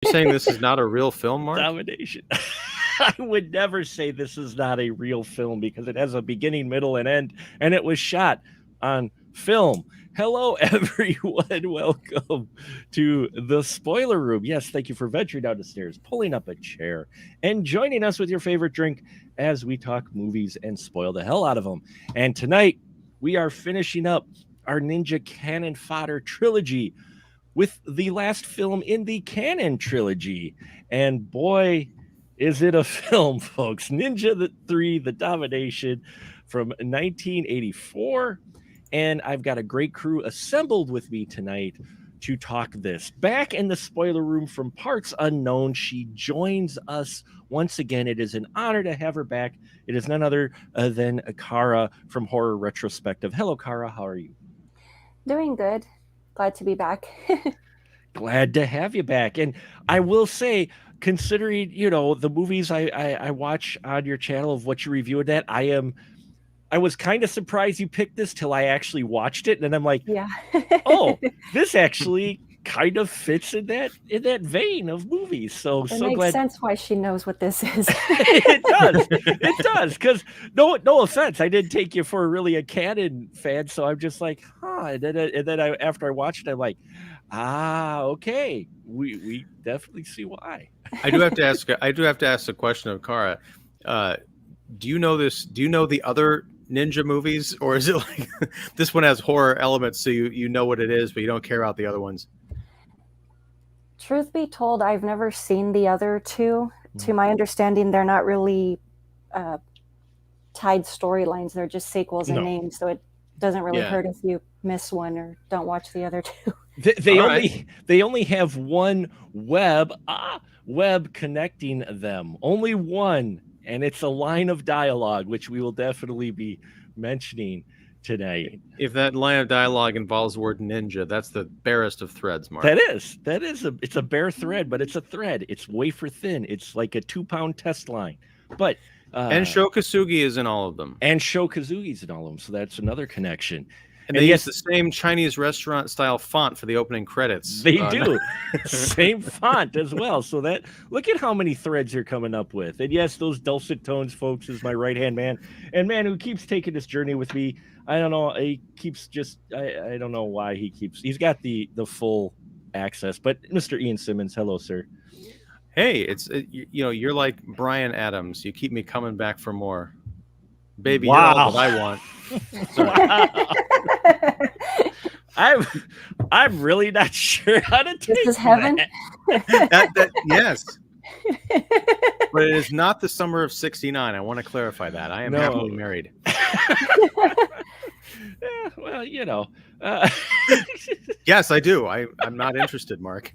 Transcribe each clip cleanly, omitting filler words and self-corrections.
You're saying this is not a real film, Mark? Domination. I would never say this is not a real film because it has a beginning, middle, and end, and it was shot on film. Hello, everyone. Welcome to the spoiler room. Yes, thank you for venturing down the stairs, pulling up a chair, and joining us with your favorite drink as we talk movies and spoil the hell out of them. And tonight, we are finishing up our Ninja Canon Fodder trilogy with the last film in the Canon trilogy. And boy, is it a film, folks. Ninja 3, The Domination from 1984. And I've got a great crew assembled with me tonight to talk this. Back in the spoiler room from parts unknown, she joins us once again. It is an honor to have her back. It is none other than Kara from Horror Retrospective. Hello, Kara. How are you? Doing good. Glad to be back. Glad to have you back. And I will say, considering, the movies I watch on your channel of what you reviewed that, I was kind of surprised you picked this till I actually watched it. And then I'm like, yeah. Oh, this actually kind of fits in that vein of movies. So makes glad. sense why she knows what this is. It does. Because no offense, I didn't take you for really a Canon fan. So I'm just like, And then after I watched it, I'm like, okay. We definitely see why. I do have to ask a question of Kara. Do you know this? Do you know the other ninja movies, or is it like this one has horror elements, so you know what it is, but you don't care about the other ones? Truth be told, I've never seen the other two. To my understanding, they're not really tied storylines. They're just sequels and names, so it doesn't really hurt if you miss one or don't watch the other two. They only have one web connecting them. Only one. And it's a line of dialogue, which we will definitely be mentioning tonight. If that line of dialogue involves the word ninja, that's the barest of threads, Mark. It's a bare thread, but it's a thread. It's wafer thin. It's like a 2-pound test line. But and Sho Kosugi is in all of them. And Sho Kosugi's in all of them, so that's another connection. And they use the same Chinese restaurant style font for the opening credits. They do. Same font as well. So look at how many threads you're coming up with. And yes, those dulcet tones, folks, is my right-hand man. And man who keeps taking this journey with me. I don't know. He keeps I don't know why he's got the full access. But Mr. Ian Simmons, hello, sir. Hey, you're like Bryan Adams. You keep me coming back for more. Baby, wow. You're all that I want. I'm really not sure how to take this is heaven. Yes. But it is not the summer of '69. I want to clarify that. I am happily married. Well, Yes, I do. I'm not interested, Mark.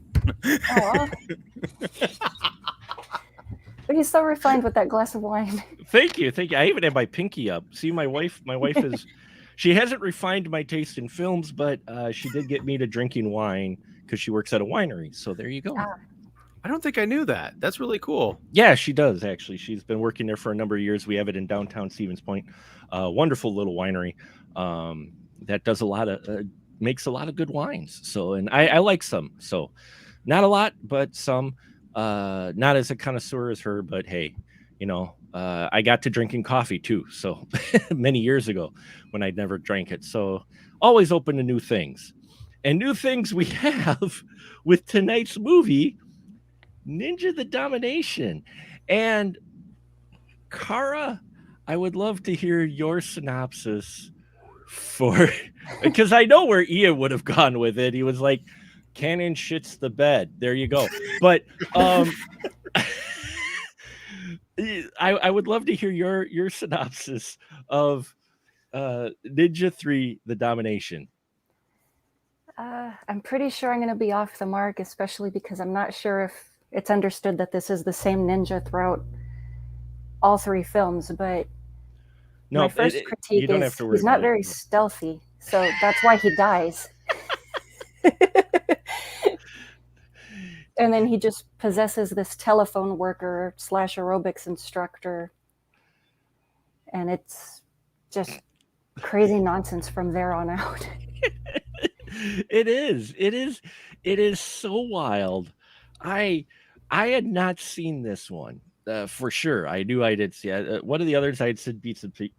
But he's so refined with that glass of wine. Thank you. I even have my pinky up. See, my wife is, she hasn't refined my taste in films, but she did get me to drinking wine because she works at a winery. So there you go. I don't think I knew that. That's really cool. Yeah, she does, actually. She's been working there for a number of years. We have it in downtown Stevens Point. Wonderful little winery that does makes a lot of good wines. So, and I like some. So not a lot, but some. Not as a connoisseur as her, but hey, I got to drinking coffee too. So many years ago when I'd never drank it. So always open to new things. And new things we have with tonight's movie, Ninja the Domination. And Kara, I would love to hear your synopsis because I know where Ian would have gone with it. He was like, Canon shits the bed. There you go. But I would love to hear your synopsis of Ninja 3, The Domination. I'm pretty sure I'm going to be off the mark, especially because I'm not sure if it's understood that this is the same ninja throughout all three films. But my first critique is he's not very stealthy, so that's why he dies. And then he just possesses this telephone worker / aerobics instructor. And it's just crazy nonsense from there on out. It is so wild. I had not seen this one for sure. I knew I did see it. One of the others I had seen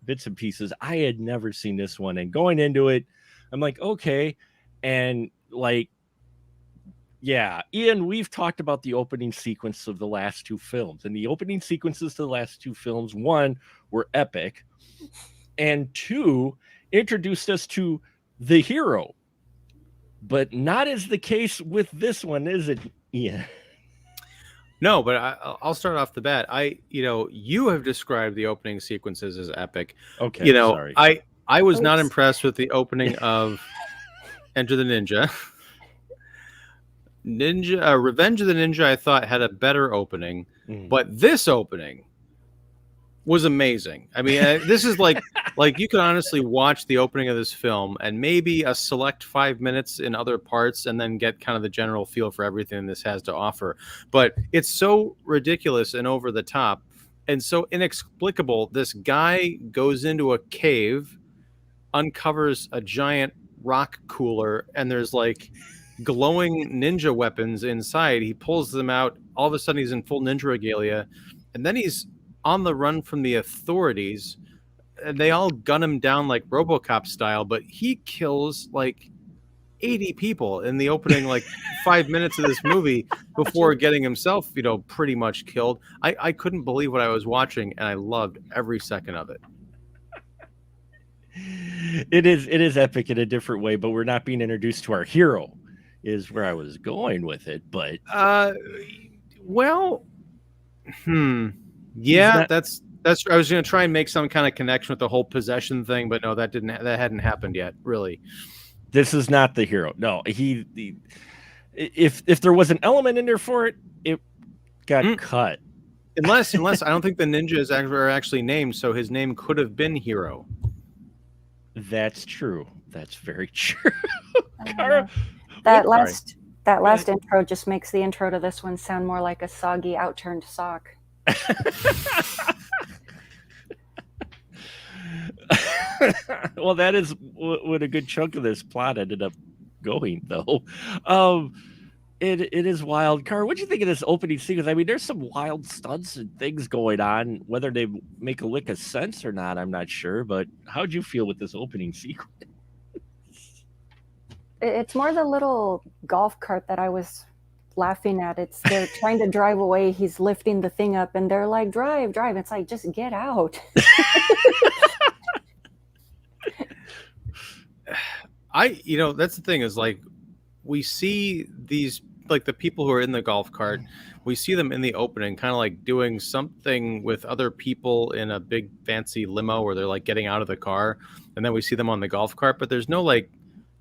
bits and pieces. I had never seen this one, and going into it, I'm like, okay, and like, yeah, Ian, we've talked about the opening sequence of the last two films, and the opening sequences to the last two films, one, were epic, and two, introduced us to the hero. But not as the case with this one, is it, Ian? No, but I'll start off the bat. You have described the opening sequences as epic. Okay, sorry. I was not impressed with the opening of Enter the Ninja. Revenge of the Ninja, I thought had a better opening, but this opening was amazing. I mean, this is like you can honestly watch the opening of this film and maybe a select 5 minutes in other parts and then get kind of the general feel for everything this has to offer. But it's so ridiculous and over the top and so inexplicable. This guy goes into a cave, uncovers a giant rock cooler, and there's like glowing ninja weapons inside. He pulls them out. All of a sudden he's in full ninja regalia, and then he's on the run from the authorities, and they all gun him down like RoboCop style, but he kills like 80 people in the opening like 5 minutes of this movie before getting himself, pretty much killed. I couldn't believe what I was watching, and I loved every second of it. It is epic in a different way, but we're not being introduced to our hero, is where I was going with it. But yeah, that's I was going to try and make some kind of connection with the whole possession thing, but no, that hadn't happened yet, really. This is not the hero. No, if there was an element in there for it, it got cut. Unless I don't think the ninjas are actually named, so his name could have been Hero. That's true. That's very true. That last intro just makes the intro to this one sound more like a soggy, outturned sock. Well, that is what a good chunk of this plot ended up going, though. It is wild. Car, what do you think of this opening sequence? I mean, there's some wild stunts and things going on. Whether they make a lick of sense or not, I'm not sure. But how'd you feel with this opening sequence? It's more the little golf cart that I was laughing at. They're trying to drive away. He's lifting the thing up, and they're like, "Drive, drive." It's like, just get out. That's the thing is like we see these like the people who are in the golf cart. We see them in the opening, kind of like doing something with other people in a big fancy limo, where they're like getting out of the car, and then we see them on the golf cart. But there's no like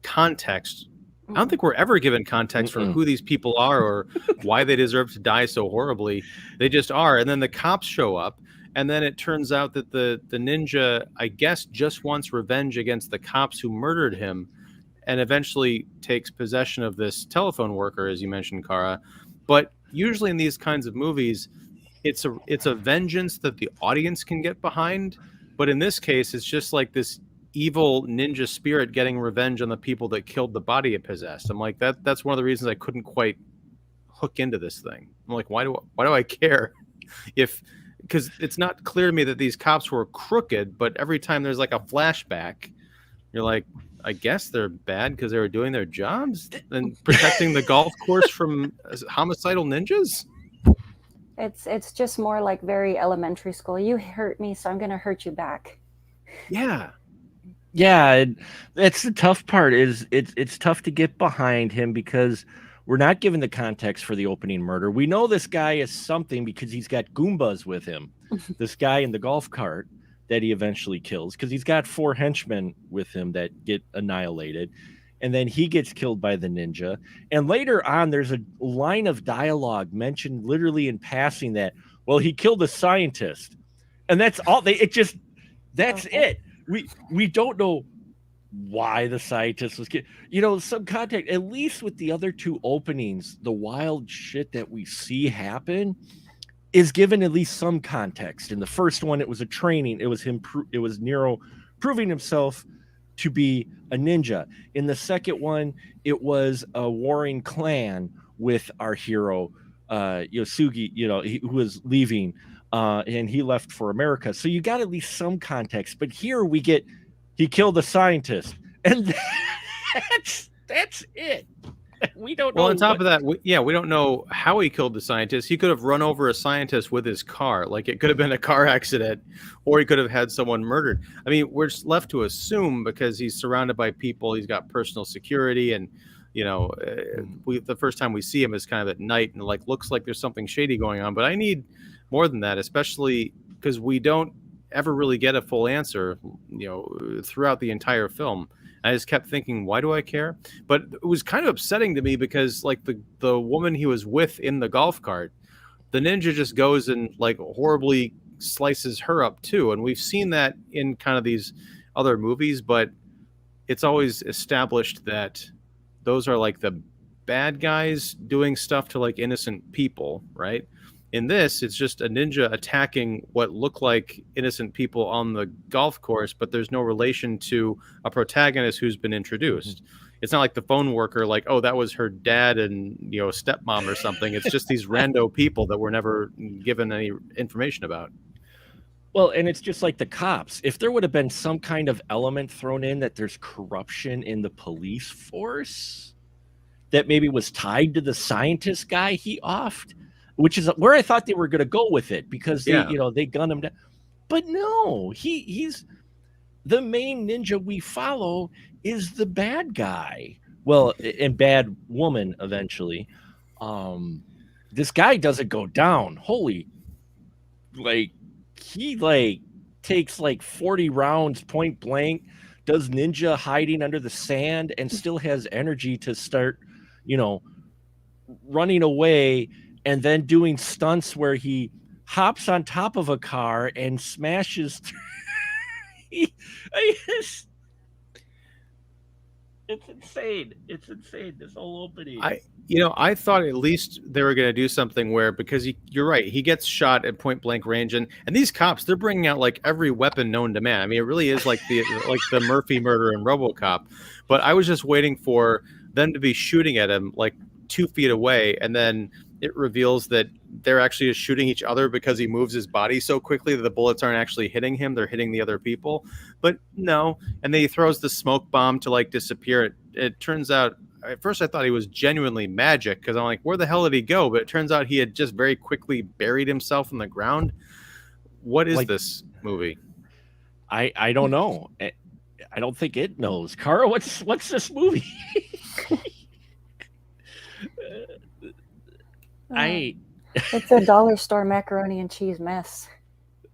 context. I don't think we're ever given context for who these people are or why they deserve to die so horribly. They just are. And then the cops show up, and then it turns out that the ninja, I guess, just wants revenge against the cops who murdered him, and eventually takes possession of this telephone worker, as you mentioned, Kara. But usually in these kinds of movies, it's a vengeance that the audience can get behind. But in this case, it's just like this evil ninja spirit getting revenge on the people that killed the body it possessed. I'm like, that's one of the reasons I couldn't quite hook into this thing. I'm like, why do I care? Because it's not clear to me that these cops were crooked, but every time there's like a flashback, you're like, I guess they're bad because they were doing their jobs and protecting the golf course from homicidal ninjas. It's just more like very elementary school. You hurt me, so I'm going to hurt you back. Yeah. Yeah, that's the tough part. Is it's tough to get behind him because we're not given the context for the opening murder. We know this guy is something because he's got Goombas with him. This guy in the golf cart that he eventually kills, because he's got 4 henchmen with him that get annihilated, and then he gets killed by the ninja. And later on, there's a line of dialogue mentioned literally in passing that, well, he killed a scientist, and that's all. That's it. We don't know why the scientist was killed. Some context, at least with the other 2 openings, the wild shit that we see happen is given at least some context. In the first one, it was a training. It was him. It was Nero proving himself to be a ninja. In the second one, it was a warring clan with our hero Yosugi, who was leaving, and he left for America. So you got at least some context. But here we get he killed a scientist, and that's it. We don't know. Well, on top of that, we don't know how he killed the scientist. He could have run over a scientist with his car. Like, it could have been a car accident, or he could have had someone murdered. I mean, we're just left to assume because he's surrounded by people. He's got personal security, and the first time we see him is kind of at night, and like looks like there's something shady going on. But I need more than that, especially because we don't ever really get a full answer, throughout the entire film. I just kept thinking, why do I care? But it was kind of upsetting to me because, like, the woman he was with in the golf cart, the ninja just goes and like horribly slices her up too. And we've seen that in kind of these other movies, but it's always established that those are like the bad guys doing stuff to like innocent people, right? In this, it's just a ninja attacking what look like innocent people on the golf course, but there's no relation to a protagonist who's been introduced. It's not like the phone worker, like, oh, that was her dad and stepmom or something. It's just these rando people that were never given any information about. Well, and it's just like the cops. If there would have been some kind of element thrown in that there's corruption in the police force that maybe was tied to the scientist guy he offed, which is where I thought they were going to go with it, because they gunned him down. But no, he's the main ninja we follow is the bad guy. Well, and bad woman eventually. This guy doesn't go down. Holy, he takes 40 rounds point blank, does ninja hiding under the sand, and still has energy to start, running away. And then doing stunts where he hops on top of a car and smashes through. It's insane. It's insane, this whole opening. I thought at least they were going to do something where, because you're right, he gets shot at point blank range, and these cops, they're bringing out like every weapon known to man. I mean, it really is like the Murphy murder in RoboCop. But I was just waiting for them to be shooting at him like 2 feet away, and then it reveals that they're actually just shooting each other because he moves his body so quickly that the bullets aren't actually hitting him. They're hitting the other people. But no. And then he throws the smoke bomb to like disappear. It turns out, at first I thought he was genuinely magic, because I'm like, where the hell did he go? But it turns out he had just very quickly buried himself in the ground. What is this movie? I don't know. I don't think it knows. Cara, what's this movie? It's a dollar store macaroni and cheese mess.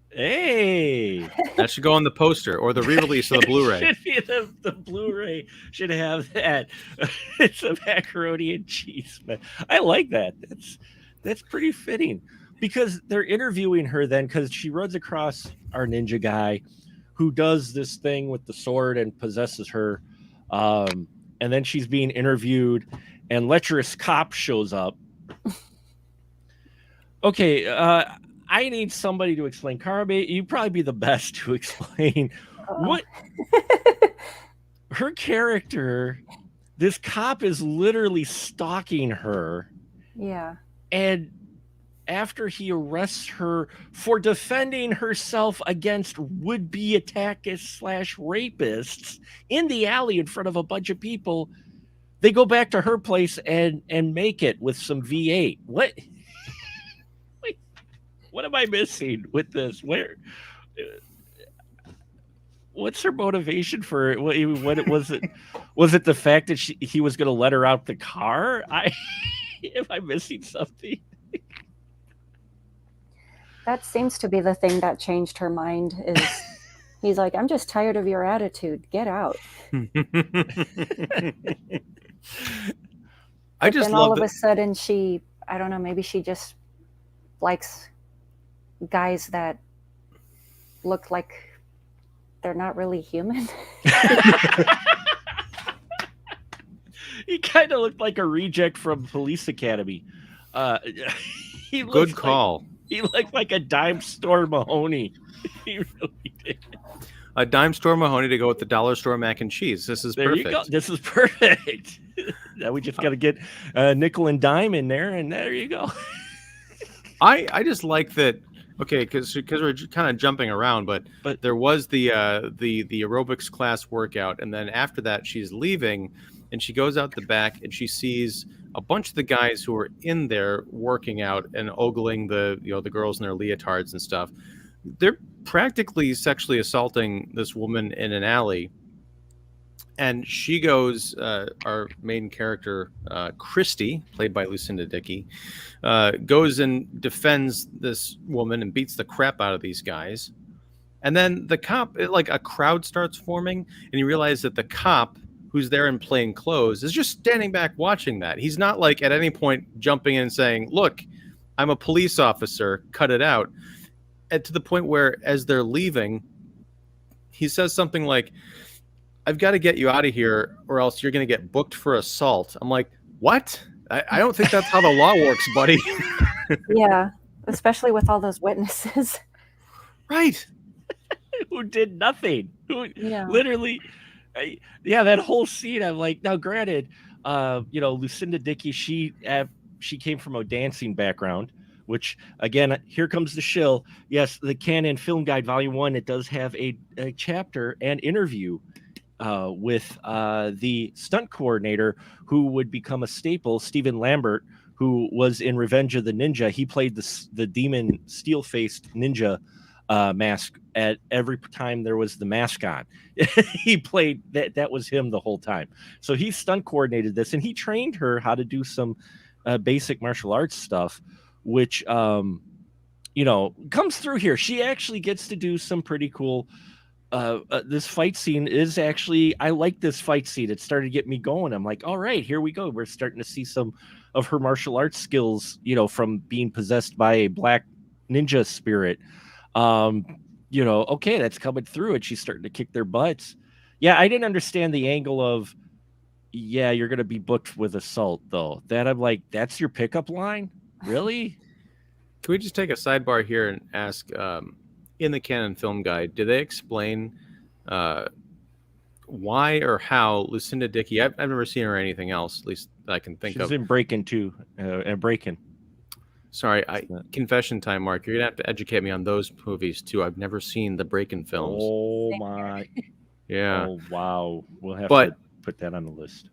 Hey, that should go on the poster or the re-release of the Blu-ray. The Blu-ray should have that. It's a macaroni and cheese mess. I like that. That's pretty fitting, because they're interviewing her then, because she runs across our ninja guy who does this thing with the sword and possesses her, and then she's being interviewed, and lecherous cop shows up. Okay, I need somebody to explain. Karame, you'd probably be the best to explain what her character. This cop is literally stalking her. Yeah. And after he arrests her for defending herself against would-be attackers / rapists in the alley in front of a bunch of people, they go back to her place and make it with some V8. What am I missing with this? What's her motivation for it? What was it? Was it the fact that he was going to let her out the car? Am I missing something? That seems to be the thing that changed her mind. Is he's like, I'm just tired of your attitude. Get out. Then all of a sudden I don't know, maybe she just likes guys that look like they're not really human. He kind of looked like a reject from Police Academy. Good call. He looked like a dime store Mahoney. He really did. a dime store Mahoney to go with the dollar store mac and cheese. This is perfect. You go. This is perfect. Now we just got to get nickel and dime in there, and there you go. I just like that. Okay, because we're kind of jumping around, but there was the aerobics class workout, and then after that she's leaving, and she goes out the back and she sees a bunch of the guys who are in there working out and ogling the girls in their leotards and stuff. They're practically sexually assaulting this woman in an alley. And she goes, our main character, Christy, played by Lucinda Dickey, goes and defends this woman and beats the crap out of these guys. And then the cop, a crowd starts forming, and you realize that the cop, who's there in plain clothes, is just standing back watching that. He's not at any point jumping in and saying, "Look, I'm a police officer, cut it out." And to the point where, as they're leaving, he says something like, "I've got to get you out of here or else you're going to get booked for assault." I'm like, what? I don't think that's how the law works, buddy. Yeah, especially with all those witnesses. Right. Who did nothing. Yeah. Literally, that whole scene, I'm like, now granted, Lucinda Dickey, she came from a dancing background, which, again, here comes the shill. Yes, the Canon Film Guide Volume 1, it does have a chapter and interview with the stunt coordinator who would become a staple, Stephen Lambert, who was in Revenge of the Ninja. He played the demon steel-faced ninja mask at every time there was the mask on. He played that was him the whole time. So he stunt coordinated this, and he trained her how to do some basic martial arts stuff, which comes through here. She actually gets to do some pretty cool. This fight scene is actually, I like this fight scene. It started to get me going. I'm like, all right, here we go. We're starting to see some of her martial arts skills, from being possessed by a black ninja spirit. Okay, that's coming through, and she's starting to kick their butts. Yeah, I didn't understand the angle of, you're going to be booked with assault, though. That I'm like, that's your pickup line? Really? Can we just take a sidebar here and ask, in the Canon Film Guide, do they explain why or how Lucinda Dickey, I've never seen her or anything else, at least that I can think of. She's in Breakin' too, and Breakin'. Sorry, confession time, Mark. You're going to have to educate me on those movies, too. I've never seen the Breakin' films. Oh, my. Yeah. Oh, wow. We'll have to put that on the list.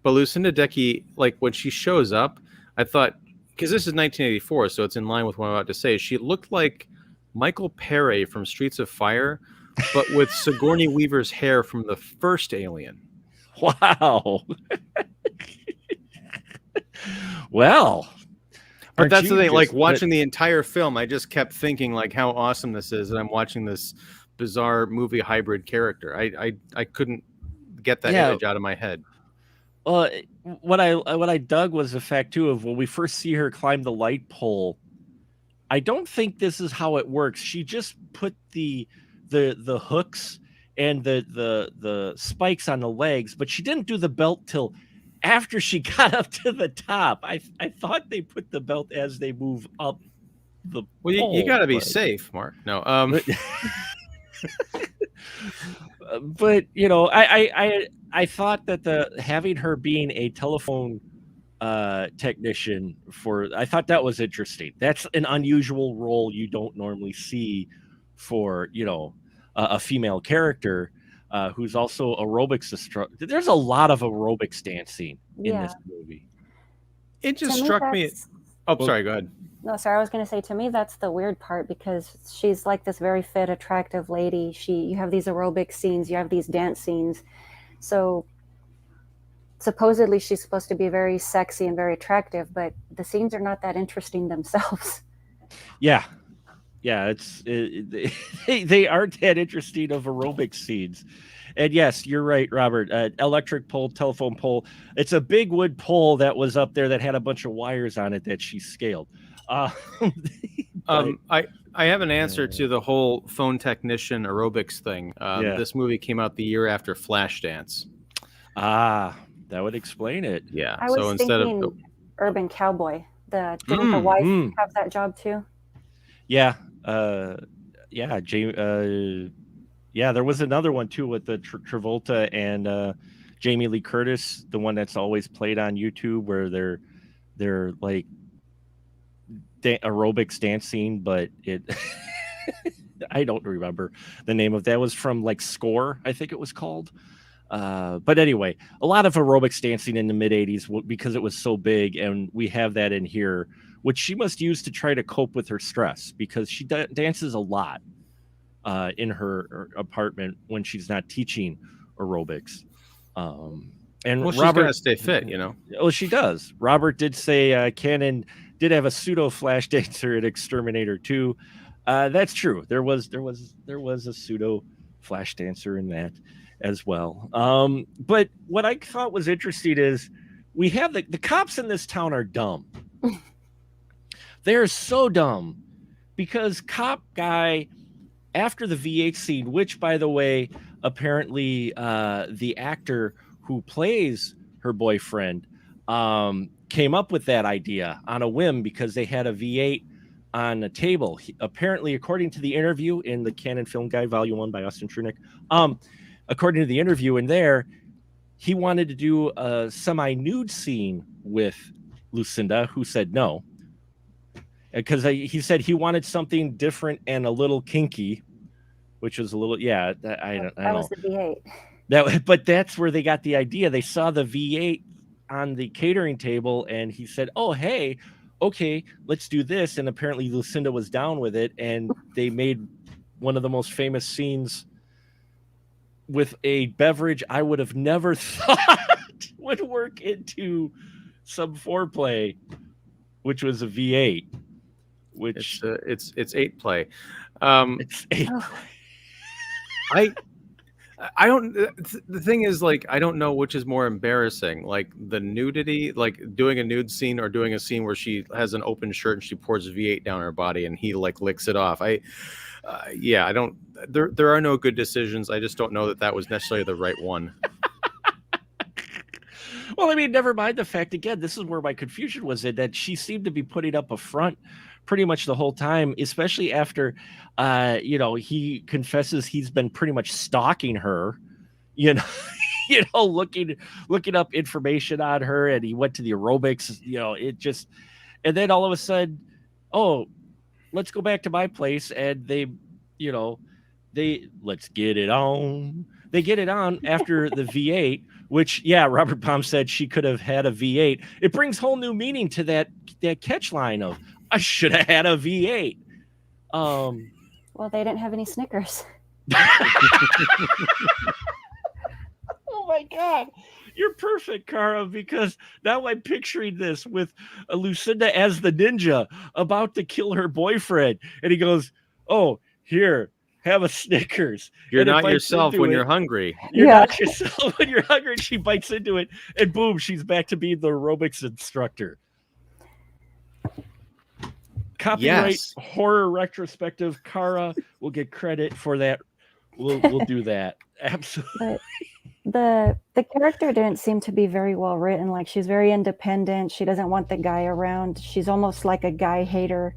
But Lucinda Dickey, when she shows up, I thought, because this is 1984, so it's in line with what I'm about to say, she looked like Michael Pere from Streets of Fire, but with Sigourney Weaver's hair from the first Alien. Wow. Well, but that's the thing. Watching the entire film, I just kept thinking how awesome this is, and I'm watching this bizarre movie hybrid character. I couldn't get that image out of my head. Well, what I dug was the fact too of when we first see her climb the light pole. I don't think this is how it works. She just put the hooks and the spikes on the legs, but she didn't do the belt till after she got up to the top. I thought they put the belt as they move up the pole. You got to be safe, Mark. No. But I thought that having her being a telephone technician I thought that was interesting. That's an unusual role you don't normally see for a female character who's also aerobics instructor. There's a lot of aerobics dancing in this movie. It just struck me. Sorry, go ahead. No, sorry, I was going to say, to me, that's the weird part, because she's like this very fit, attractive lady. You have these aerobic scenes, you have these dance scenes. So supposedly she's supposed to be very sexy and very attractive, but the scenes are not that interesting themselves. Yeah, they aren't that interesting of aerobic scenes. And yes, you're right, Robert. Electric pole, telephone pole. It's a big wood pole that was up there that had a bunch of wires on it that she scaled. I have an answer to the whole phone technician aerobics thing. This movie came out the year after Flashdance. That would explain it. Yeah. I was thinking Urban Cowboy. Didn't the wife have that job too? Yeah. Yeah, there was another one too with the Travolta and Jamie Lee Curtis, the one that's always played on YouTube where they're like aerobics dancing, but it I don't remember the name of that. Was from like Score, I think it was called. But anyway, a lot of aerobics dancing in the mid 80s because it was so big, and we have that in here, which she must use to try to cope with her stress because she dances a lot in her apartment when she's not teaching aerobics. And well, she's Robert, got to stay fit, you know. Oh, she does. Robert did say Cannon did have a pseudo flash dancer at Exterminator 2. That's true. There was a pseudo flash dancer in that as well. But what I thought was interesting is we have the cops in this town are dumb. They're so dumb because cop guy after the V8 scene, which by the way, apparently the actor who plays her boyfriend came up with that idea on a whim because they had a V8 on a table. Apparently, according to the interview in the Canon Film Guide, Volume 1 by Austin Trunick, according to the interview in there, he wanted to do a semi-nude scene with Lucinda, who said no. Because he said he wanted something different and a little kinky, which was a little, I don't know. That was the V8. But that's where they got the idea. They saw the V8 on the catering table, and he said, "Oh, hey, okay, let's do this." And apparently Lucinda was down with it, and they made one of the most famous scenes with a beverage I would have never thought would work into some foreplay, which was a V8. Which it's 8 play. It's 8 play. I don't. The thing is, like, I don't know which is more embarrassing, like the nudity, like doing a nude scene, or doing a scene where she has an open shirt and she pours V8 down her body and he like licks it off. I don't. There are no good decisions. I just don't know that was necessarily the right one. Well, I mean, never mind the fact. Again, this is where my confusion was in that she seemed to be putting up a front pretty much the whole time, especially after, he confesses he's been pretty much stalking her, looking up information on her, and he went to the aerobics, and then all of a sudden, oh, let's go back to my place, and they let's get it on. They get it on after the V8, which, Robert Baum said she could have had a V8. It brings whole new meaning to that catch line of, I should have had a V8. Well, they didn't have any Snickers. Oh my God. You're perfect, Cara, because now I'm picturing this with Lucinda as the ninja about to kill her boyfriend. And he goes, "Oh, here, have a Snickers." You're not yourself when you're hungry. You're not yourself when you're hungry. And she bites into it, and boom, she's back to being the aerobics instructor. Copyright horror retrospective. Cara will get credit for that. We'll do that. Absolutely. But the character didn't seem to be very well written. Like, she's very independent. She doesn't want the guy around. She's almost like a guy hater.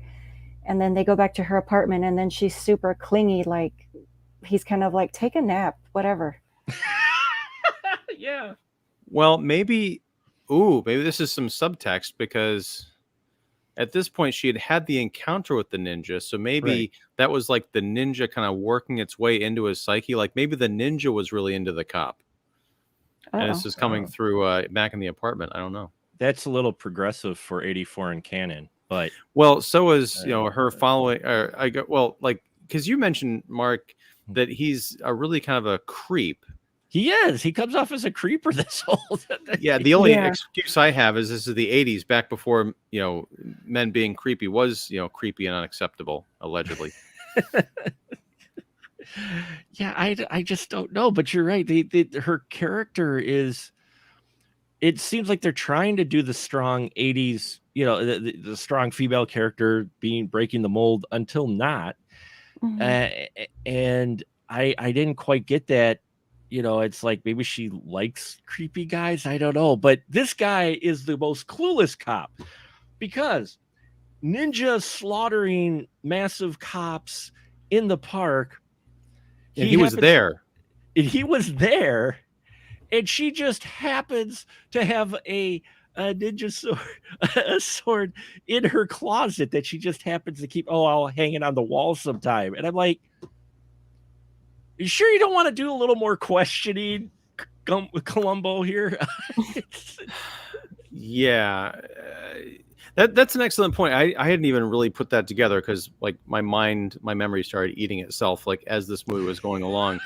And then they go back to her apartment, and then she's super clingy. Like, he's kind of like, take a nap, whatever. Yeah. Well, maybe this is some subtext, because at this point she had the encounter with the ninja. So maybe that was like the ninja kind of working its way into his psyche. Like, maybe the ninja was really into the cop. And this is coming through back in the apartment. I don't know. That's a little progressive for 84 in canon, but so is her following. Because you mentioned, Mark, that he's a really kind of a creep. He is. He comes off as a creeper this whole. The only excuse I have is this is the 80s, back before men being creepy was creepy and unacceptable, allegedly. I just don't know, but you're right. Her character is. It seems like they're trying to do the strong 80s, the strong female character breaking the mold until not. Mm-hmm. And I didn't quite get that. It's like maybe she likes creepy guys. I don't know. But this guy is the most clueless cop, because ninja slaughtering massive cops in the park. he was there. He was there, and she just happens to have a ninja sword, a sword in her closet that she just happens to keep hanging on the wall sometime. And I'm like, you sure you don't want to do a little more questioning, Columbo here? Yeah, that's an excellent point. I hadn't even really put that together because like my memory started eating itself like as this movie was going along.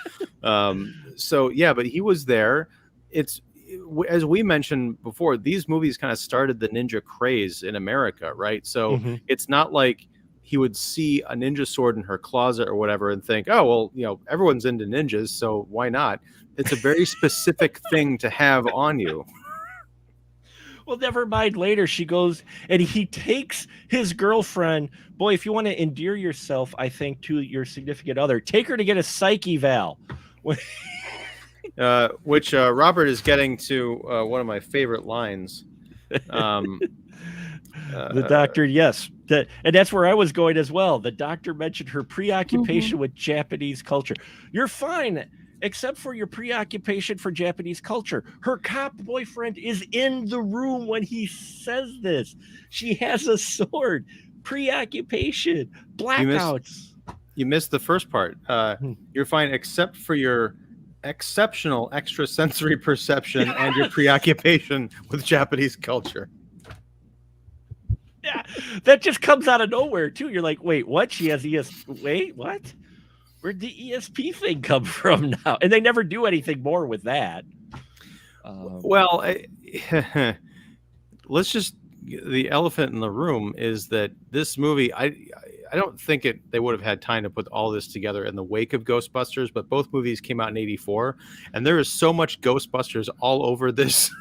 So yeah, but he was there. It's as we mentioned before, these movies kind of started the ninja craze in America, right? So it's not like he would see a ninja sword in her closet or whatever and think, oh, well, you know, everyone's into ninjas, so why not? It's a very specific thing to have on you. Well, never mind. Later, she goes and he takes his girlfriend. Boy, if you want to endear yourself, I think, to your significant other, take her to get a psych eval. Which Robert is getting to one of my favorite lines. The doctor, yes. And that's where I was going as well. The doctor mentioned her preoccupation with Japanese culture. You're fine, except for your preoccupation for Japanese culture. Her cop boyfriend is in the room when he says this. She has a sword. Preoccupation. Blackouts. You missed the first part. You're fine, except for your exceptional extrasensory perception and your preoccupation with Japanese culture. Yeah, that just comes out of nowhere too. You're like, wait, what? She has wait, what? Where'd the ESP thing come from now? And they never do anything more with that. Well, let's just, the elephant in the room is that this movie, I don't think they would have had time to put all this together in the wake of Ghostbusters, but both movies came out in '84, and there is so much Ghostbusters all over this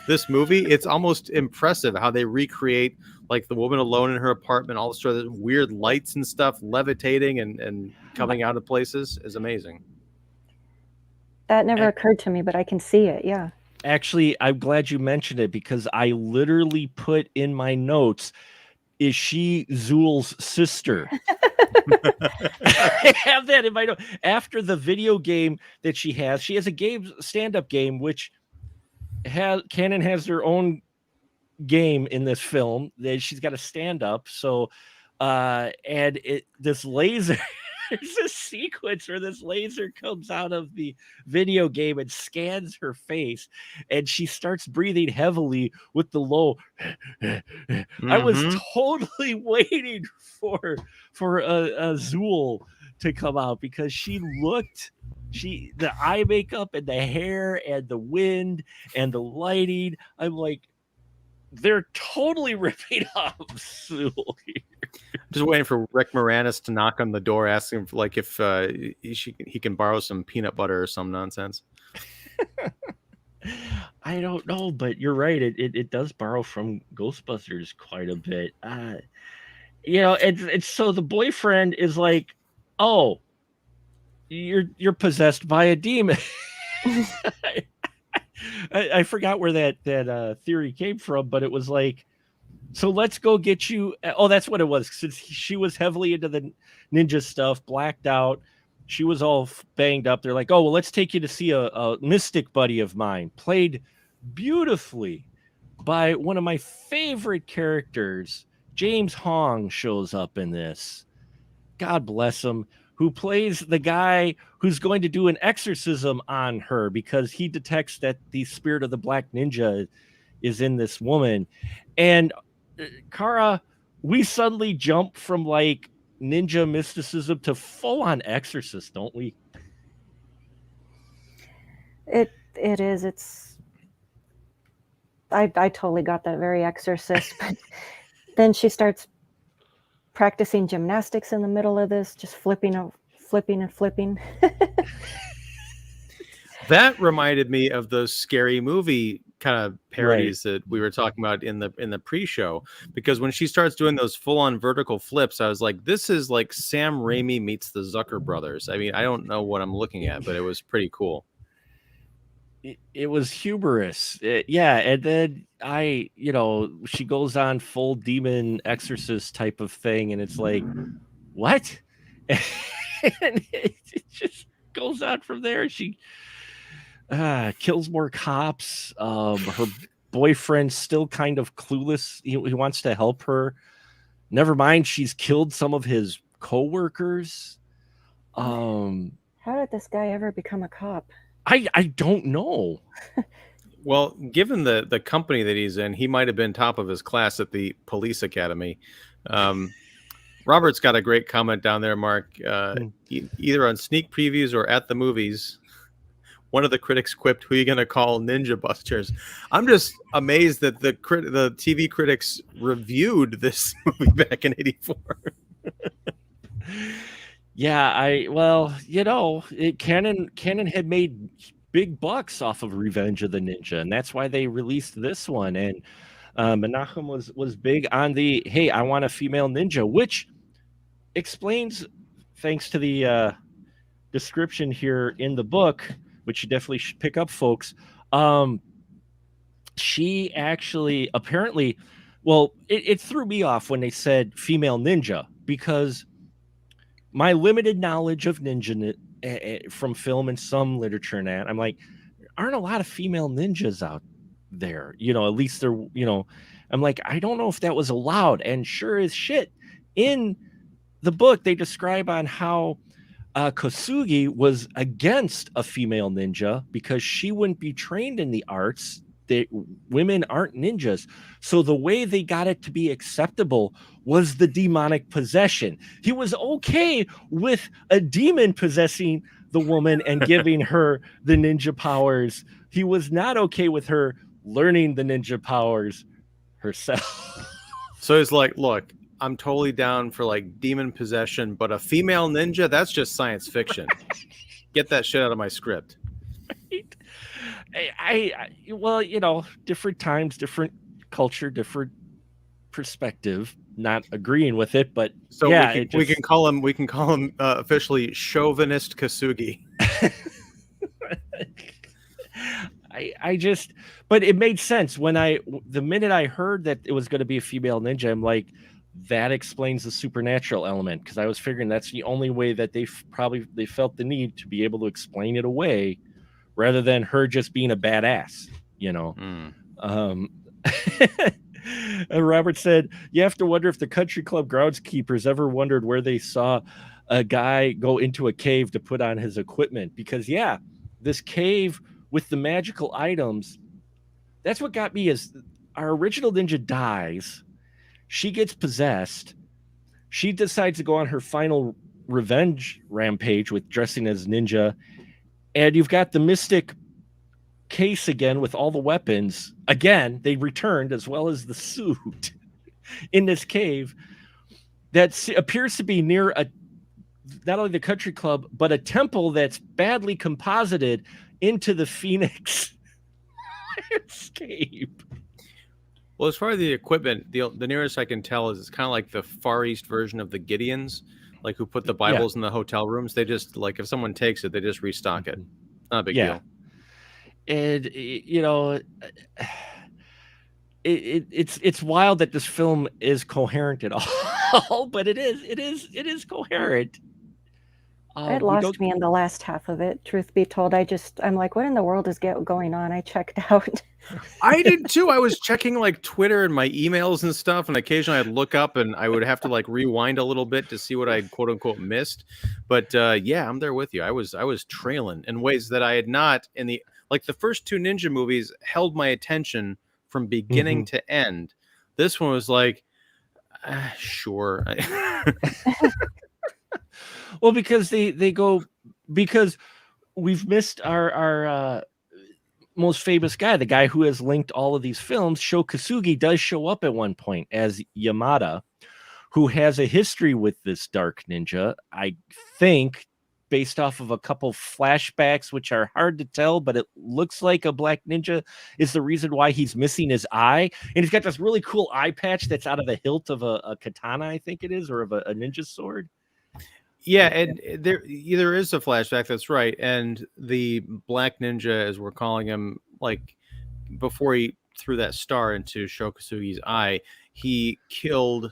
this movie. It's almost impressive how they recreate like the woman alone in her apartment, all the sort of weird lights and stuff levitating and coming out of places is amazing. That never occurred to me, but I can see it. Yeah. Actually, I'm glad you mentioned it because I literally put in my notes, is she Zool's sister? I have that in my note. After the video game that she has a stand-up game, which Canon has their own game in this film. She's got a stand-up. So, and this laser, there's a sequence where this laser comes out of the video game and scans her face, and she starts breathing heavily with the low. I was totally waiting for a Zool to come out because the eye makeup and the hair and the wind and the lighting. I'm like, they're totally ripping off Zool here. Just waiting for Rick Moranis to knock on the door, asking for, like, if he can borrow some peanut butter or some nonsense. I don't know, but you're right. It does borrow from Ghostbusters quite a bit. You know, it's so the boyfriend is like, oh, you're possessed by a demon. I forgot where that theory came from, but it was like, so let's go get you. Oh, that's what it was. Since she was heavily into the ninja stuff, blacked out, she was all banged up. They're like, oh, well, let's take you to see a mystic buddy of mine, played beautifully by one of my favorite characters. James Hong shows up in this. God bless him. Who plays the guy who's going to do an exorcism on her because he detects that the spirit of the Black Ninja is in this woman. And Kara, we suddenly jump from like ninja mysticism to full on exorcist, don't we? It is. It's. I totally got that very exorcist, but then she starts practicing gymnastics in the middle of this, just flipping and flipping. That reminded me of those scary movie kind of parodies that we were talking about in the pre-show, because when she starts doing those full-on vertical flips, I was like, this is like Sam Raimi meets the Zucker brothers. I mean, I don't know what I'm looking at, but it was pretty cool. It was humorous. Yeah. And then she goes on full demon exorcist type of thing. And it's like, what? And it's just, goes on from there. She kills more cops. Her boyfriend's still kind of clueless. He wants to help her. Never mind, she's killed some of his co-workers. How did this guy ever become a cop? I don't know. Well, given the company that he's in, he might have been top of his class at the police academy. Robert's got a great comment down there, Mark. Either on sneak previews or at the movies, one of the critics quipped, "Who are you going to call Ninja Busters?" I'm just amazed that the TV critics reviewed this movie back in '84. Yeah, Canon had made big bucks off of Revenge of the Ninja, and that's why they released this one. And Menachem was big on the, hey, I want a female ninja, which explains, thanks to the description here in the book, which you definitely should pick up, folks. She actually apparently, well, it threw me off when they said female ninja, because my limited knowledge of ninja from film and some literature and that, I'm like, aren't a lot of female ninjas out there? At least they're, I'm like, I don't know if that was allowed. And sure as shit, in the book, they describe on how Kosugi was against a female ninja because she wouldn't be trained in the arts. Women aren't ninjas. So the way they got it to be acceptable was the demonic possession. He was okay with a demon possessing the woman and giving her the ninja powers. He was not okay with her learning the ninja powers herself. So he's like, look, I'm totally down for like demon possession, but a female ninja, that's just science fiction. Get that shit out of my script. Right? Well, different times, different culture, different perspective. Not agreeing with it, but so yeah, we can call him officially chauvinist Kosugi. But it made sense when the minute I heard that it was going to be a female ninja, I'm like, that explains the supernatural element, because I was figuring that's the only way that they felt the need to be able to explain it away, rather than her just being a badass, And Robert said, you have to wonder if the country club groundskeepers ever wondered where they saw a guy go into a cave to put on his equipment, because this cave with the magical items, that's what got me. Is our original ninja dies, she gets possessed, she decides to go on her final revenge rampage with dressing as ninja, and you've got the mystic case again with all the weapons. Again, they returned, as well as the suit in this cave that appears to be near not only the country club, but a temple that's badly composited into the Phoenix escape. Well, as far as the equipment, the nearest I can tell is it's kind of like the Far East version of the Gideons, like who put the Bibles in the hotel rooms. They just, like, if someone takes it, they just restock it. Not a big deal. And it's wild that this film is coherent at all, but it is coherent. It lost me in the last half of it, truth be told. I'm like, what in the world is going on? I checked out. I did too. I was checking like Twitter and my emails and stuff, and occasionally I'd look up and I would have to like rewind a little bit to see what I quote unquote missed. But I'm there with you. I was trailing in ways that I had not in the first two ninja movies held my attention from beginning to end. This one was like, sure. Well, because because we've missed our most famous guy, the guy who has linked all of these films. Sho Kosugi does show up at one point as Yamada, who has a history with this dark ninja. I think, based off of a couple flashbacks, which are hard to tell, but it looks like a black ninja is the reason why he's missing his eye. And he's got this really cool eye patch that's out of the hilt of a katana, I think it is, or of a ninja sword. Yeah, and there is a flashback. That's right. And the black ninja, as we're calling him, like before he threw that star into Sho Kosugi's eye, he killed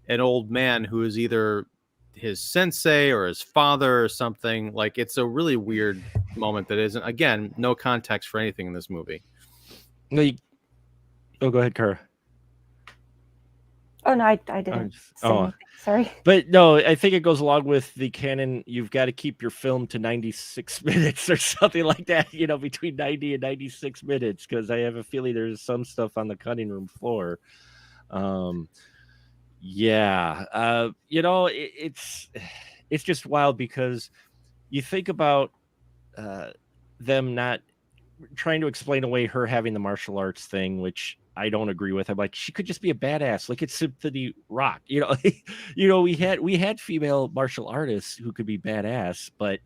an old man who is either his sensei or his father or something. Like, it's a really weird moment that isn't, again, no context for anything in this movie. No, go ahead, Kara. Oh no, I didn't say anything. Sorry. But no, I think it goes along with the canon. You've got to keep your film to 96 minutes or something like that, between 90 and 96 minutes, because I have a feeling there's some stuff on the cutting room floor. It's just wild, because you think about them not trying to explain away her having the martial arts thing, which I don't agree with. I'm like, she could just be a badass. Look at Symphony Rock. We had female martial artists who could be badass, but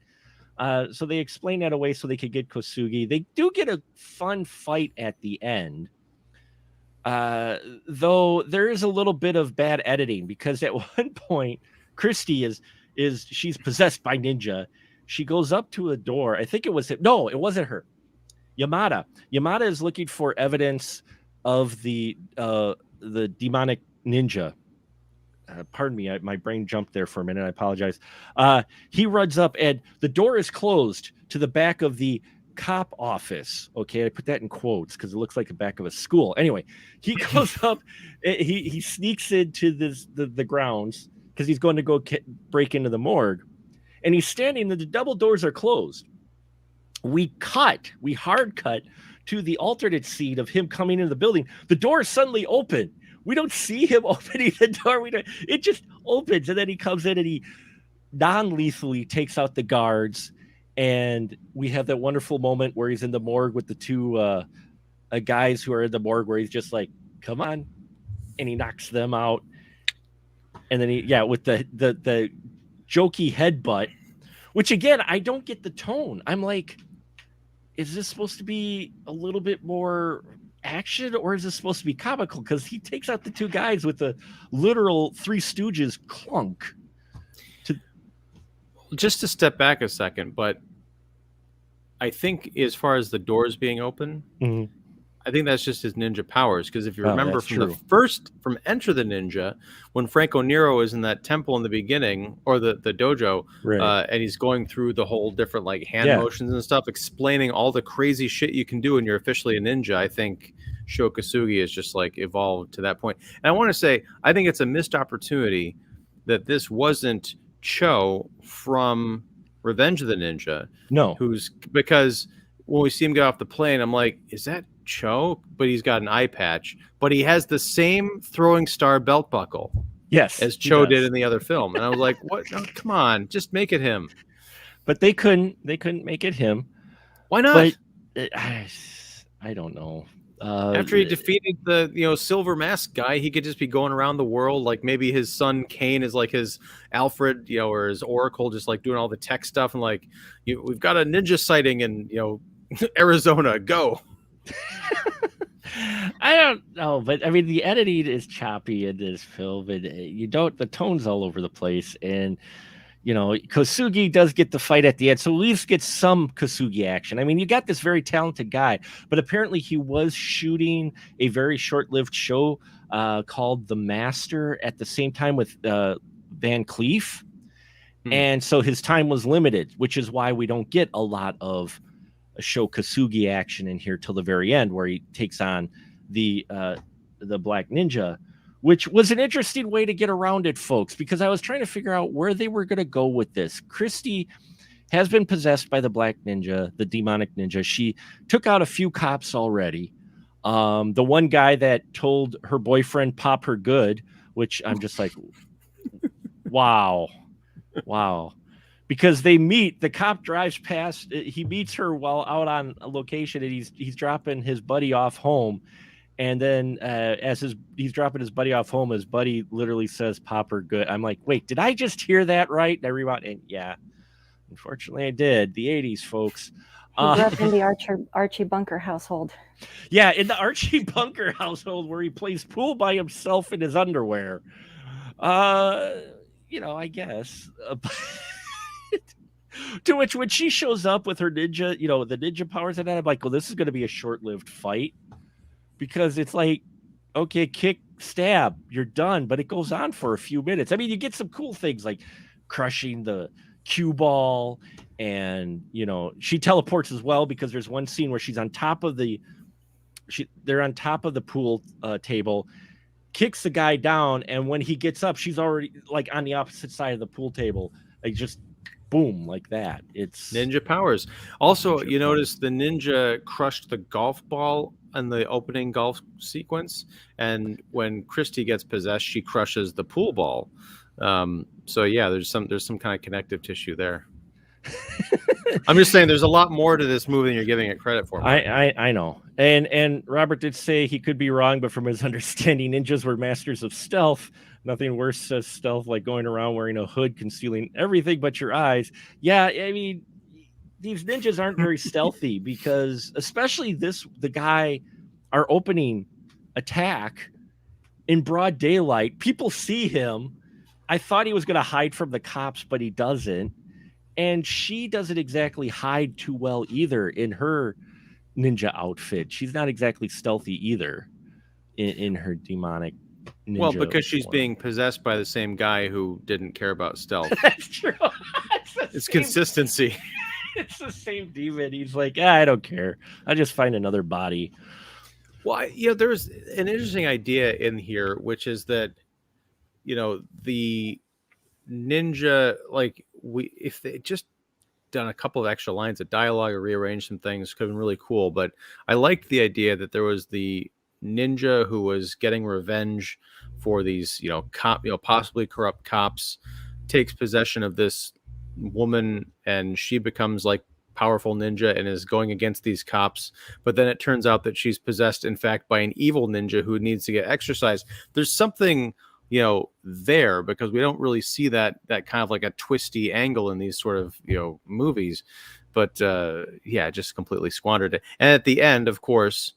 so they explain that away so they could get Kosugi. They do get a fun fight at the end. Though there is a little bit of bad editing, because at one point Christy she's possessed by ninja. She goes up to a door. I think it was no, it wasn't her. Yamada is looking for evidence of the demonic ninja. Pardon me, my brain jumped there for a minute. I apologize. He runs up, and the door is closed to the back of the cop office. Okay, I put that in quotes because it looks like the back of a school. Anyway, he goes up, he sneaks into the grounds because he's going to go break into the morgue, and he's standing, and the double doors are closed. We hard cut to the alternate scene of him coming into the building. The door is suddenly open. We don't see him opening the door. It just opens, and then he comes in and he non-lethally takes out the guards. And we have that wonderful moment where he's in the morgue with the two guys who are in the morgue, where he's just like, come on. And he knocks them out. And then with the jokey headbutt, which again, I don't get the tone. I'm like, is this supposed to be a little bit more action, or is this supposed to be comical? Because he takes out the two guys with the literal Three Stooges clunk. Just to step back a second, but I think as far as the doors being open, mm-hmm. I think that's just his ninja powers. Because if you remember from Enter the Ninja, when Franco Nero is in that temple in the beginning, or the dojo, right. And he's going through the whole different like hand motions and stuff, explaining all the crazy shit you can do when you're officially a ninja. I think Sho Kosugi is just like evolved to that point. And I want to say, I think it's a missed opportunity that this wasn't Cho from Revenge of the Ninja. No. Because when we see him get off the plane, I'm like, is that Cho? But he's got an eye patch. But he has the same throwing star belt buckle. Yes. As Cho did in the other film. And I was like, what? No, come on, just make it him. But they couldn't make it him. Why not? But I don't know. After he defeated the Silver Mask guy, he could just be going around the world. Like maybe his son Kane is like his Alfred, or his Oracle, just like doing all the tech stuff, and like, we've got a ninja sighting in Arizona. Go. I don't know, but I mean, the editing is choppy in this film, and the tone's all over the place, and Kosugi does get the fight at the end, so at least get some Kosugi action. I mean, you got this very talented guy, but apparently he was shooting a very short-lived show called The Master at the same time with Van Cleef, and so his time was limited, which is why we don't get a lot of Sho Kosugi action in here till the very end, where he takes on the Black Ninja, which was an interesting way to get around it, folks, because I was trying to figure out where they were going to go with this. Christy has been possessed by the Black Ninja, the demonic ninja. She took out a few cops already. The one guy that told her boyfriend pop her good, which I'm just like, wow. Because they meet, the cop drives past, he meets her while out on a location, and he's dropping his buddy off home. And then as he's dropping his buddy off home, his buddy literally says, pop her good. I'm like, wait, did I just hear that right? And I rewound, and yeah, unfortunately I did. The 80s, folks. He grew up in the Archie Bunker household. Yeah, in the Archie Bunker household, where he plays pool by himself in his underwear. I guess. To which, when she shows up with her ninja, the ninja powers and that, I'm like, well, this is going to be a short-lived fight. Because it's like, okay, kick, stab, you're done. But it goes on for a few minutes. I mean, you get some cool things like crushing the cue ball, and she teleports as well, because there's one scene where she's on top of they're on top of the pool table, kicks the guy down, and when he gets up, she's already like on the opposite side of the pool table, like just boom, like that. It's ninja powers. Also, you notice the ninja crushed the golf ball in the opening golf sequence, and when Christy gets possessed, she crushes the pool ball. So yeah, there's some kind of connective tissue there. I'm just saying there's a lot more to this movie than you're giving it credit for. I know. And Robert did say he could be wrong, but from his understanding, ninjas were masters of stealth. Nothing worse says stealth like going around wearing a hood concealing everything but your eyes. Yeah, I mean, these ninjas aren't very stealthy, because especially our opening attack in broad daylight, people see him. I thought he was going to hide from the cops, but he doesn't. And she doesn't exactly hide too well either in her ninja outfit. She's not exactly stealthy either in her demonic ninja. Well, because she's being possessed by the same guy who didn't care about stealth. That's true. It's consistency. It's the same demon. He's like, I don't care. I'll just find another body. Well, there's an interesting idea in here, which is that, the ninja, like, if they just done a couple of extra lines of dialogue or rearranged some things, could have been really cool. But I liked the idea that there was the ninja who was getting revenge for these, possibly corrupt cops, takes possession of this woman, and she becomes like powerful ninja and is going against these cops. But then it turns out that she's possessed, in fact, by an evil ninja who needs to get exorcised. There's something there, because we don't really see that kind of like a twisty angle in these sort of movies. But just completely squandered it. And at the end, of course,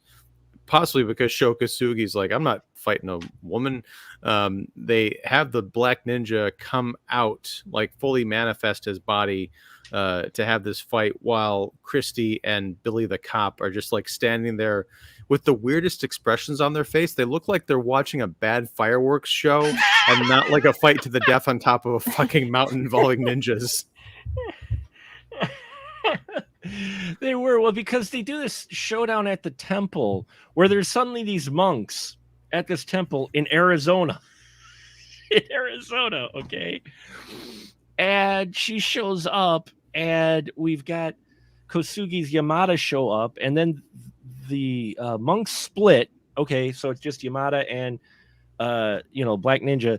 possibly because Sho Kosugi's like, I'm not fighting a woman, they have the black ninja come out, like fully manifest his body to have this fight, while Christy and Billy the cop are just like standing there with the weirdest expressions on their face. They look like they're watching a bad fireworks show and not like a fight to the death on top of a fucking mountain involving ninjas. They were, well, because they do this showdown at the temple where there's suddenly these monks at this temple in Arizona. Okay? And she shows up, and we've got Kosugi's Yamada show up, and then the monks split. Okay, so it's just Yamada and Black Ninja,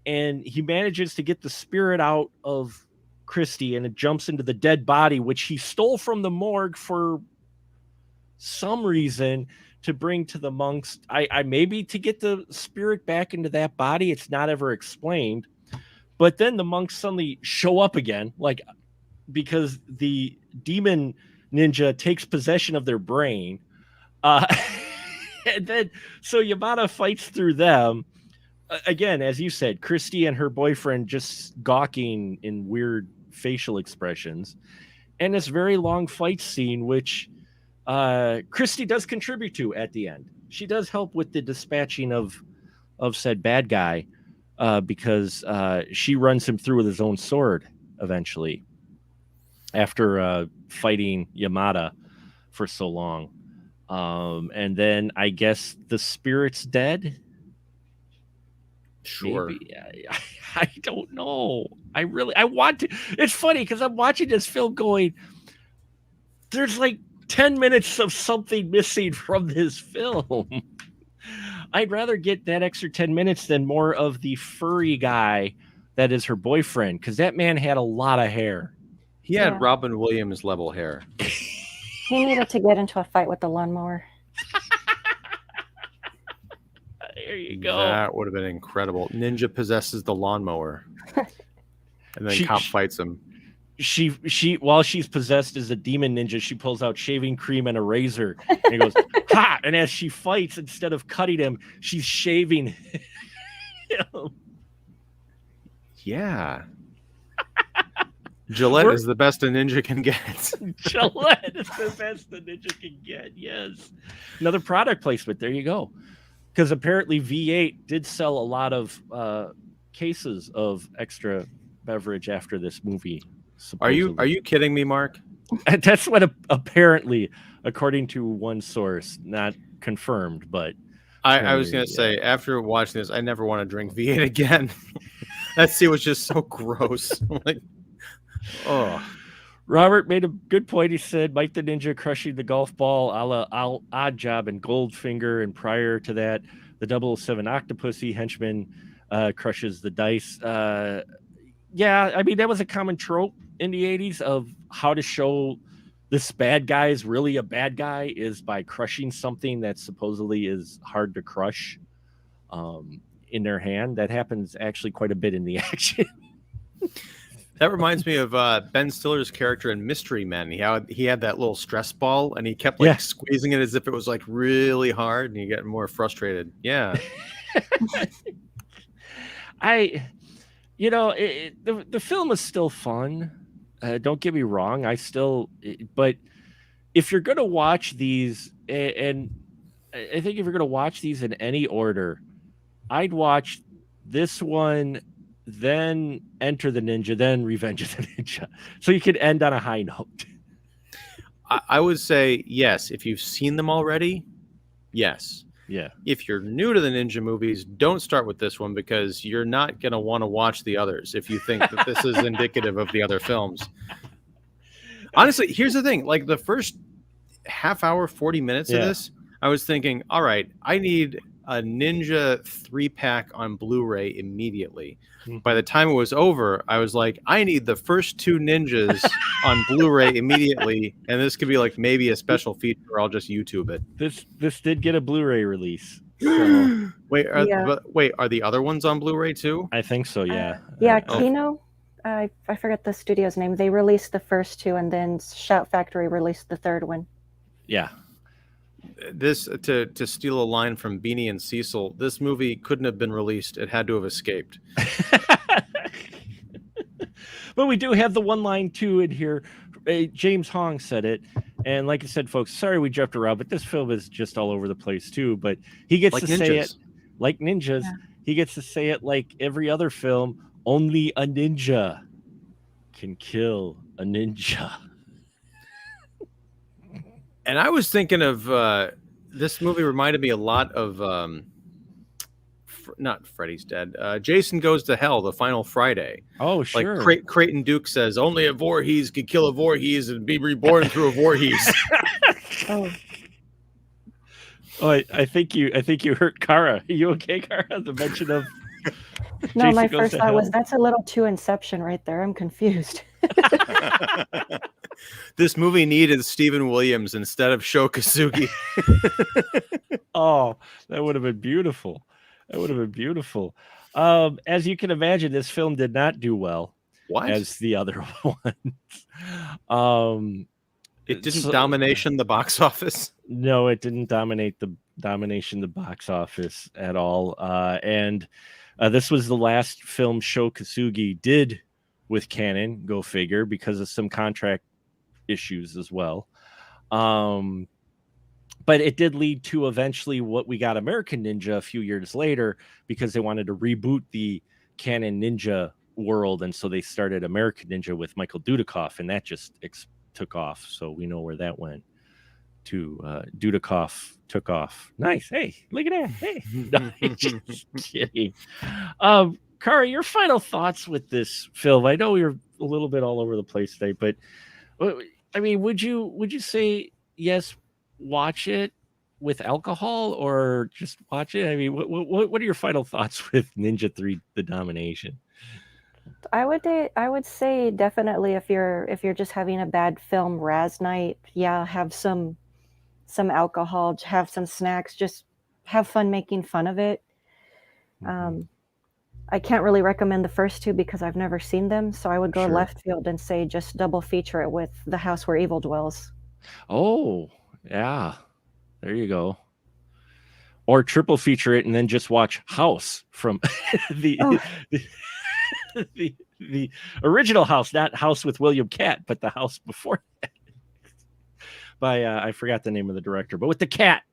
and he manages to get the spirit out of Christy, and it jumps into the dead body, which he stole from the morgue for some reason to bring to the monks. I maybe to get the spirit back into that body. It's not ever explained. But then the monks suddenly show up again, like, because the demon ninja takes possession of their brain. And then, so Yamada fights through them. Again, as you said, Christy and her boyfriend just gawking in weird facial expressions. And this very long fight scene, which Christy does contribute to at the end. She does help with the dispatching of said bad guy, because she runs him through with his own sword eventually, after fighting Yamada for so long. And then I guess the spirit's dead. Sure. Maybe. I don't know. I want to. It's funny because I'm watching this film going, there's like 10 minutes of something missing from this film. I'd rather get that extra 10 minutes than more of the furry guy that is her boyfriend, because that man had a lot of hair. He had Robin Williams level hair. He needed to get into a fight with the lawnmower. There you go. That would have been incredible. Ninja possesses the lawnmower, and then cop fights him. She while she's possessed as a demon ninja, she pulls out shaving cream and a razor, and he goes ha! And as she fights, instead of cutting him, she's shaving him. Yeah. Gillette is the best a ninja can get. Gillette is the best a ninja can get. Yes. Another product placement. There you go. Because apparently V8 did sell a lot of cases of extra beverage after this movie. Supposedly. Are you kidding me, Mark? That's what apparently, according to one source, not confirmed, but I was going to say, after watching this, I never want to drink V8 again. That scene was just so gross. Like, oh. Robert made a good point. He said Mike the Ninja crushing the golf ball a la Odd Job and Goldfinger, and prior to that, the 007 Octopussy henchman crushes the dice. Yeah, I mean, that was a common trope in the 80s of how to show this bad guy is really a bad guy is by crushing something that supposedly is hard to crush in their hand. That happens actually quite a bit in the action. That reminds me of Ben Stiller's character in Mystery Men. He had that little stress ball, and he kept squeezing it as if it was like really hard, and you get more frustrated. Yeah. The film is still fun. Don't get me wrong. But if you're going to watch these, and I think if you're going to watch these in any order, I'd watch this one, then Enter the Ninja, then Revenge of the Ninja. So you could end on a high note. I would say yes. If you've seen them already, yes. Yeah. If you're new to the ninja movies, don't start with this one because you're not going to want to watch the others if you think that this is indicative of the other films. Honestly, here's the thing. Like the first half hour, 40 minutes of this, I was thinking, all right, I need a Ninja 3-pack on Blu-ray immediately. By the time it was over, I was like, I need the first 2 ninjas on Blu-ray immediately, and this could be like maybe a special feature, or I'll just YouTube it. This did get a Blu-ray release. So. Wait, are the other ones on Blu-ray too? I think so, yeah. Kino, I forget the studio's name. They released the first 2, and then Shout Factory released the 3rd one. Yeah. This to steal a line from Beanie and Cecil, this movie couldn't have been released. It had to have escaped. But we do have the one line too in here. James Hong said it, and like I said, folks, sorry we jumped around, but this film is just all over the place too. But he gets to say it like ninjas. Yeah. He gets to say it like every other film. Only a ninja can kill a ninja. And I was thinking of this movie reminded me a lot of not Freddy's Dead. Jason Goes to Hell, The Final Friday. Oh, sure. Like Creighton Duke says, only a Voorhees could kill a Voorhees and be reborn through a Voorhees. I think you hurt Kara. Are you okay, Kara? The mention of no, my first thought was that's a little too Inception right there. I'm confused. This movie needed Stephen Williams instead of Sho Kosugi. Oh, that would have been beautiful. As you can imagine, this film did not do well as the other ones. It didn't Domination the box office. No, it didn't dominate the box office at all. And this was the last film Sho Kosugi did with Canon, go figure, because of some contract issues as well. But it did lead to eventually what we got American Ninja a few years later, because they wanted to reboot the Canon Ninja world. And so they started American Ninja with Michael Dudikoff, and that just took off. So we know where that went to. Dudikoff took off. Nice. Hey, look at that. Hey, no, just kidding. Kari, your final thoughts with this film? I know you're a little bit all over the place today, but I mean, would you say yes, watch it with alcohol, or just watch it? I mean, what are your final thoughts with Ninja 3: The Domination? I would say definitely if you're just having a bad film Raz night, have some alcohol, have some snacks, just have fun making fun of it. I can't really recommend the first 2 because I've never seen them, so I would go left field and say just double feature it with The House Where Evil Dwells. Oh, yeah. There you go. Or triple feature it and then just watch House from the original House, not House with William Catt, but the House before that. By I forgot the name of the director, but with the cat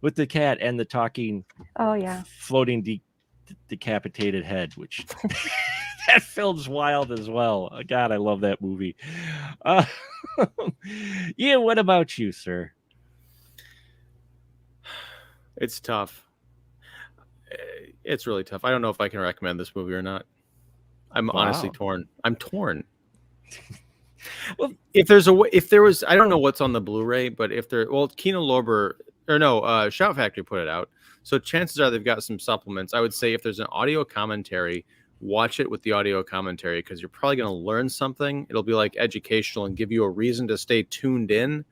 and the talking, floating decapitated head, which That film's wild as well. God, I love that movie. Yeah, what about you, sir? It's tough. It's really tough. I don't know if I can recommend this movie or not. I'm honestly torn. I'm torn. Well, if there was, I don't know what's on the Blu-ray, but Kino Lorber or no, Shout Factory put it out, so chances are they've got some supplements. I would say if there's an audio commentary, watch it with the audio commentary because you're probably going to learn something. It'll be like educational and give you a reason to stay tuned in.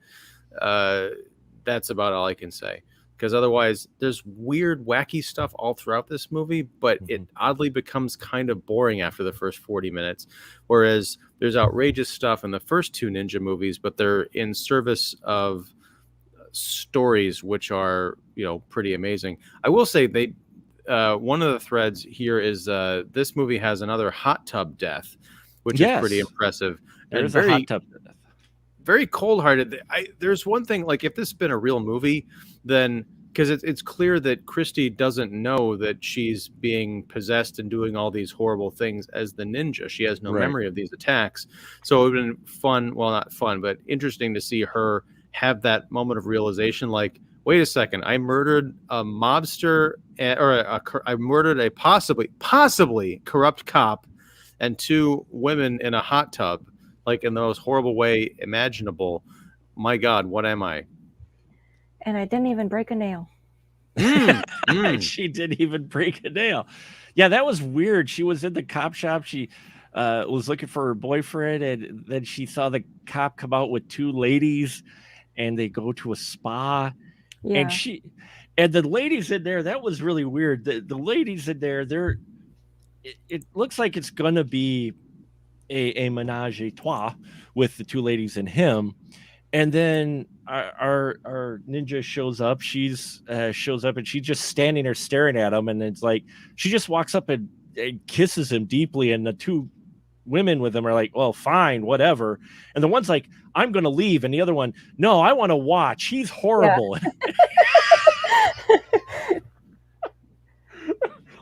That's about all I can say. Because otherwise, there's weird, wacky stuff all throughout this movie, but it oddly becomes kind of boring after the first 40 minutes. Whereas there's outrageous stuff in the first two Ninja movies, but they're in service of stories which are, pretty amazing. I will say one of the threads here is this movie has another hot tub death, which is pretty impressive. There's a hot tub death. Very cold-hearted. There's one thing, like if this had been a real movie, then because it's clear that Christy doesn't know that she's being possessed and doing all these horrible things as the ninja. She has no memory of these attacks. So it would have been fun, well, not fun, but interesting to see her have that moment of realization, like, wait a second, I murdered a mobster, I murdered a possibly corrupt cop and two women in a hot tub. Like in the most horrible way imaginable. My God, what am I? And I didn't even break a nail. She didn't even break a nail. Yeah, that was weird. She was in the cop shop. She was looking for her boyfriend, and then she saw the cop come out with two ladies, and they go to a spa. Yeah. And the ladies in there, that was really weird. The ladies in there, it looks like it's gonna be a menage a trois with the two ladies and him, and then our ninja shows up. She's shows up and she's just standing there staring at him, and it's like she just walks up and kisses him deeply, and the two women with him are like, well, fine, whatever. And the one's like, I'm gonna leave, and the other one, no, I want to watch, he's horrible. Yeah.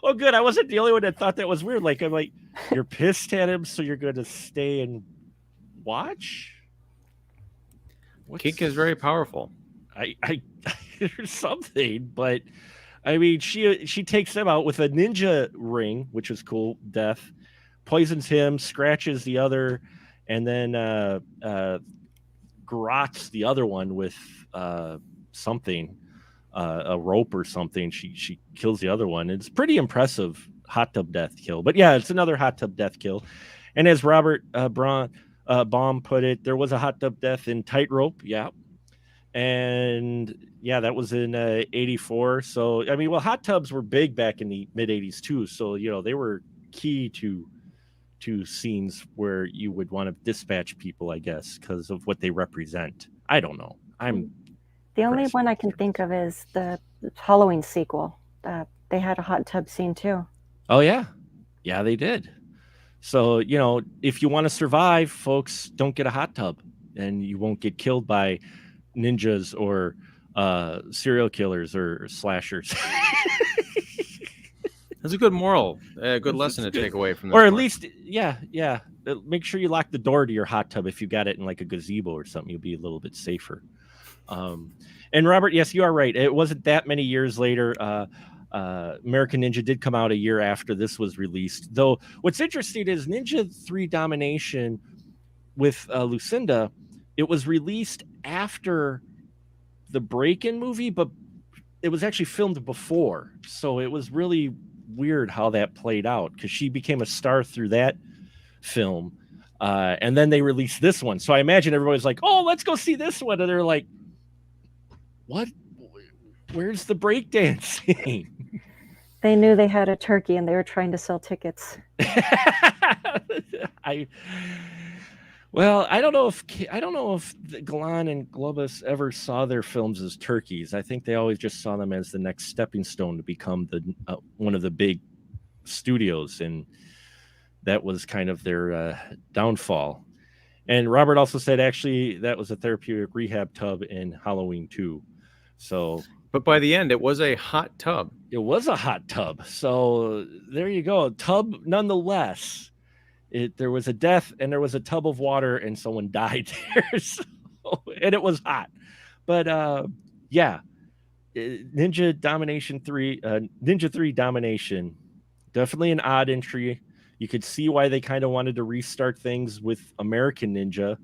Oh, good. I wasn't the only one that thought that was weird. Like, I'm like, you're pissed at him, so you're going to stay and watch? Kink is very powerful. I there's something, but I mean, she takes them out with a ninja ring, which is cool. Death poisons him, scratches the other, and then garrots the other one with something. A rope or something. She kills the other one. It's pretty impressive hot tub death kill. But yeah, it's another hot tub death kill. And as Robert Baum put it, there was a hot tub death in Tightrope. Yeah. And yeah, that was in 84. So, I mean, well, hot tubs were big back in the mid 80s too. So, they were key to scenes where you would want to dispatch people, I guess, because of what they represent. I don't know. The only one I can think of is the Halloween sequel. They had a hot tub scene too. Oh, yeah. Yeah, they did. So, if you want to survive, folks, don't get a hot tub and you won't get killed by ninjas or serial killers or slashers. That's a good moral, a good lesson to take away from this. Or at least, yeah. Make sure you lock the door to your hot tub. If you got it in like a gazebo or something, you'll be a little bit safer. And Robert, yes, you are right. It wasn't that many years later. American Ninja did come out a year after this was released. Though what's interesting is Ninja 3 Domination with Lucinda, it was released after the Break-In movie, but it was actually filmed before. So it was really weird how that played out because she became a star through that film. And then they released this one. So I imagine everybody's like, oh, let's go see this one. And they're like, what? Where's the breakdancing? They knew they had a turkey and they were trying to sell tickets. I don't know if Galan and Globus ever saw their films as turkeys. I think they always just saw them as the next stepping stone to become one of the big studios, and that was kind of their downfall. And Robert also said actually that was a therapeutic rehab tub in Halloween 2. So, but by the end, it was a hot tub. It was a hot tub. So there you go, tub nonetheless. there was a death and there was a tub of water and someone died there. And it was hot. But yeah, Ninja 3 Domination, definitely an odd entry. You could see why they kind of wanted to restart things with American Ninja.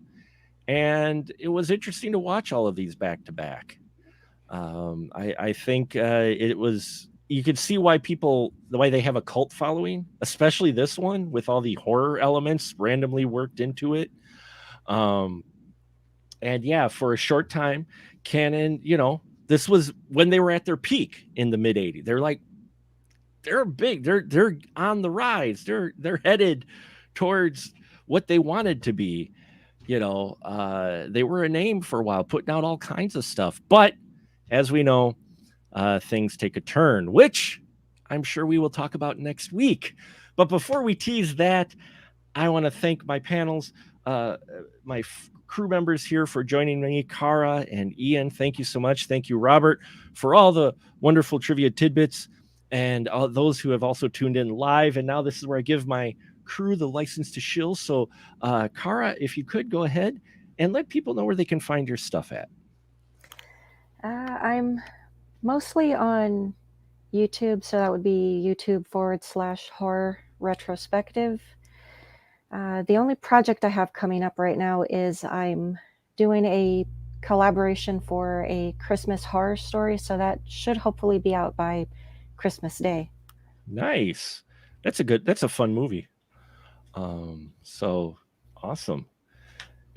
And it was interesting to watch all of these back to back. I think it was, you could see why they have a cult following, especially this one with all the horror elements randomly worked into it. And yeah, for a short time, Canon, this was when they were at their peak in the mid 80s. They're big. They're on the rise. They're headed towards what they wanted to be. They were a name for a while, putting out all kinds of stuff. But as we know, things take a turn, which I'm sure we will talk about next week. But before we tease that, I want to thank my panels, my crew members here for joining me, Kara and Ian. Thank you so much. Thank you, Robert, for all the wonderful trivia tidbits, and all those who have also tuned in live. And now this is where I give my crew the license to shill. So, Kara, if you could go ahead and let people know where they can find your stuff at. I'm mostly on YouTube, so that would be YouTube/horror retrospective. The only project I have coming up right now is I'm doing a collaboration for a Christmas horror story, so that should hopefully be out by Christmas Day. Nice. That's a fun movie. So awesome.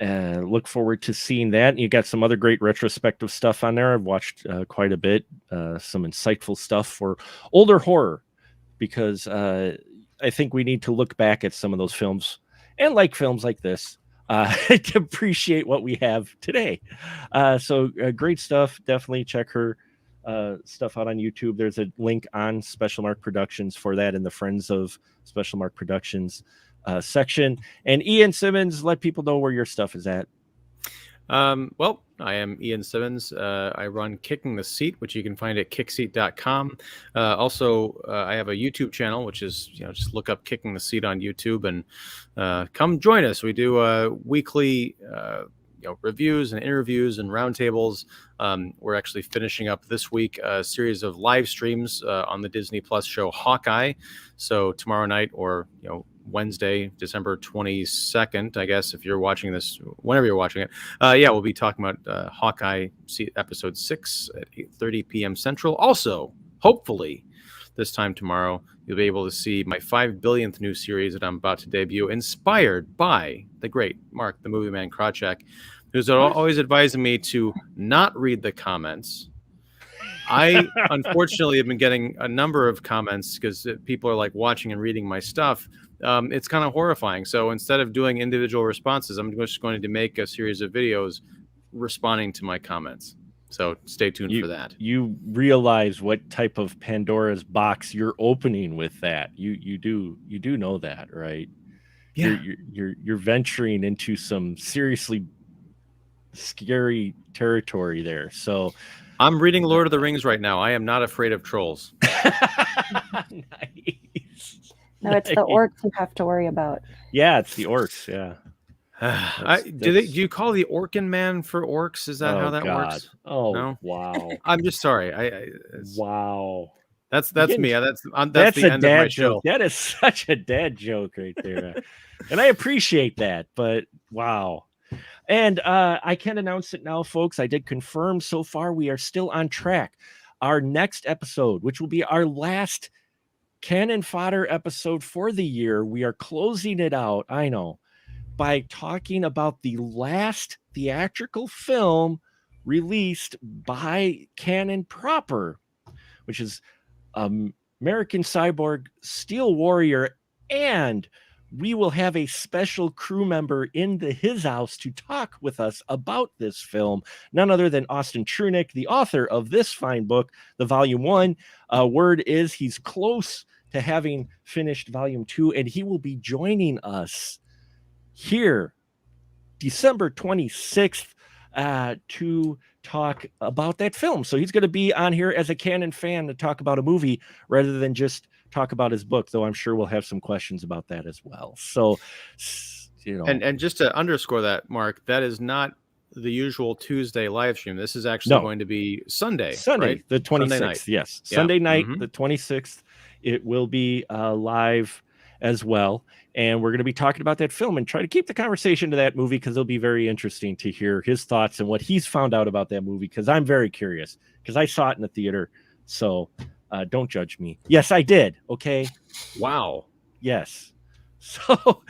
Look forward to seeing that. You got some other great retrospective stuff on there. I've watched quite a bit, some insightful stuff for older horror, because I think we need to look back at some of those films, and like films like this, to appreciate what we have today. So great stuff. Definitely check her stuff out on YouTube. There's a link on Special Mark Productions for that in the Friends of Special Mark Productions section. And Ian Simmons, let people know where your stuff is at. Well, I am Ian Simmons. I run Kicking the Seat, which you can find at kickseat.com. Also, I have a YouTube channel, which is, just look up Kicking the Seat on YouTube and come join us. We do weekly reviews and interviews and roundtables. We're actually finishing up this week a series of live streams on the Disney Plus show Hawkeye. So tomorrow night, or Wednesday, December 22nd, I guess, if you're watching this, whenever you're watching it, we'll be talking about Hawkeye episode 6 at 8:30 p.m. Central. Also, hopefully, this time tomorrow, you'll be able to see my 5 billionth new series that I'm about to debut, inspired by the great Mark, the Movie Man Krawczyk, who's always advising me to not read the comments. I, unfortunately, have been getting a number of comments because people are watching and reading my stuff. It's kind of horrifying. So instead of doing individual responses, I'm just going to make a series of videos responding to my comments. So stay tuned for that. You realize what type of Pandora's box you're opening with that. You do know that, right? Yeah. You're venturing into some seriously scary territory there. So I'm reading Lord of the Rings right now. I am not afraid of trolls. Nice. No, it's the orcs you have to worry about. Yeah, it's the orcs. Yeah. Do you call the Orkin Man for orcs? Is that how that works? Oh, no? Wow. I'm just sorry. Wow. That's me. That's the end of my show. That is such a dad joke right there. And I appreciate that, but wow. And I can announce it now, folks. I did confirm so far we are still on track. Our next episode, which will be our last Canon Fodder episode for the year, we are closing it out, I know, by talking about the last theatrical film released by Canon proper, which is American Cyborg Steel Warrior. And we will have a special crew member in his house to talk with us about this film, none other than Austin Trunick, the author of this fine book, the Volume 1. Word is he's close to having finished Volume 2, and he will be joining us here December 26th to talk about that film. So he's going to be on here as a Canon fan to talk about a movie rather than just talk about his book, though I'm sure we'll have some questions about that as well. So, you know, and just to underscore that, Mark, that is not the usual Tuesday live stream. This is actually going to be Sunday, right? The 26th. Sunday night. Yes, Yeah. Sunday night, the 26th. It will be live as well, and we're going to be talking about that film and try to keep the conversation to that movie, because it'll be very interesting to hear his thoughts and what he's found out about that movie, because I'm very curious, because I saw it in the theater. So don't judge me. Yes, I did. Okay. Wow. Yes. So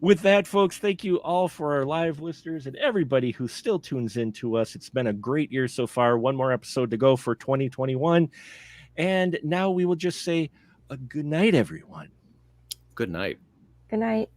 with that, folks, thank you all for our live listeners and everybody who still tunes in to us. It's been a great year so far. One more episode to go for 2021. And now we will just say a good night, everyone. Good night. Good night.